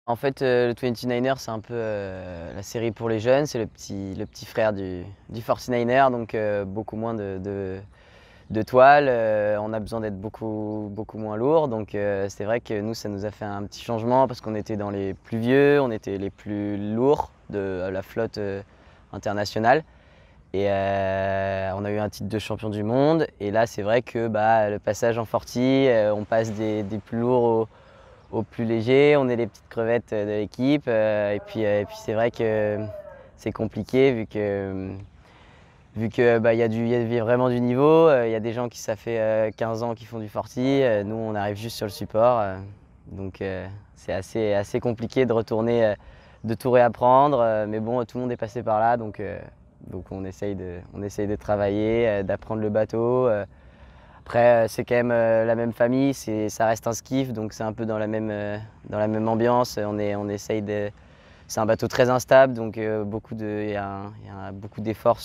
En fait, le 29er, c'est un peu, la série pour les jeunes. C'est le petit frère du 49er, donc beaucoup moins de toile. On a besoin d'être beaucoup moins lourd. Donc c'est vrai que nous, ça nous a fait un petit changement parce qu'on était dans les plus vieux, on était les plus lourds de la flotte internationale. Et on a eu un titre de champion du monde. Et là, c'est vrai que le passage en 40, on passe des plus lourds au plus léger, on est les petites crevettes de l'équipe. Et puis c'est vrai que c'est compliqué vu que il y a vraiment du niveau. Il y a des gens qui ça fait 15 ans qui font du 40. Nous, on arrive juste sur le support. Donc c'est assez compliqué de retourner, de tout réapprendre. Mais bon, tout le monde est passé par là, donc on essaye de travailler, d'apprendre le bateau. Après, c'est quand même la même famille, ça reste un skiff, donc c'est un peu dans la même ambiance. C'est un bateau très instable, donc il y a beaucoup d'efforts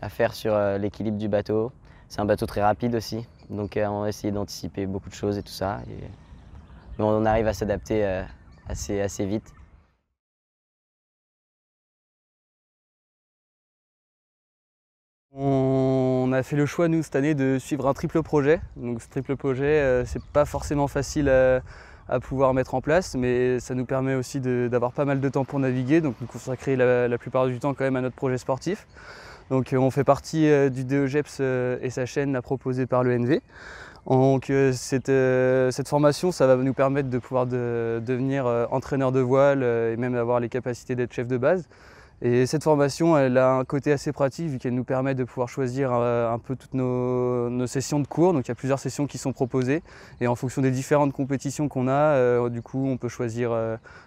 à faire sur l'équilibre du bateau. C'est un bateau très rapide aussi, donc on a essayé d'anticiper beaucoup de choses et tout ça. Mais on arrive à s'adapter assez vite. On a fait le choix, nous, cette année, de suivre un triple projet. Donc ce triple projet, c'est pas forcément facile à pouvoir mettre en place, mais ça nous permet aussi d'avoir pas mal de temps pour naviguer, donc nous consacrer la plupart du temps quand même à notre projet sportif. Donc on fait partie du DEGEPS et sa chaîne proposée par l'ENV. Donc cette formation, ça va nous permettre de pouvoir devenir entraîneur de voile et même avoir les capacités d'être chef de base. Et cette formation, elle a un côté assez pratique vu qu'elle nous permet de pouvoir choisir un peu toutes nos sessions de cours. Donc il y a plusieurs sessions qui sont proposées et en fonction des différentes compétitions qu'on a, du coup on peut choisir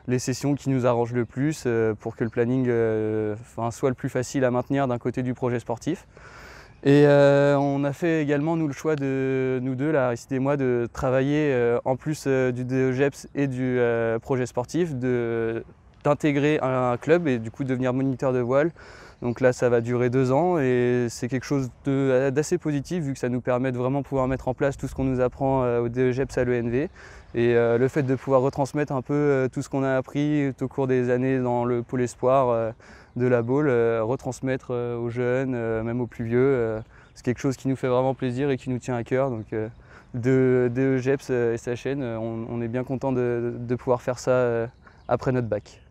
les sessions qui nous arrangent le plus pour que le planning soit le plus facile à maintenir d'un côté du projet sportif. Et on a fait également nous le choix de nous deux, là, Aristide et moi, de travailler en plus du DEGEPS et du projet sportif, d'intégrer un club et du coup devenir moniteur de voile. Donc là ça va durer 2 ans et c'est quelque chose d'assez positif vu que ça nous permet de vraiment pouvoir mettre en place tout ce qu'on nous apprend au DEGEPS à l'ENV. Et le fait de pouvoir retransmettre un peu tout ce qu'on a appris au cours des années dans le pôle espoir de la Baule, retransmettre aux jeunes, même aux plus vieux, c'est quelque chose qui nous fait vraiment plaisir et qui nous tient à cœur. Donc de DEGEPS et sa chaîne, on est bien content de pouvoir faire ça après notre bac.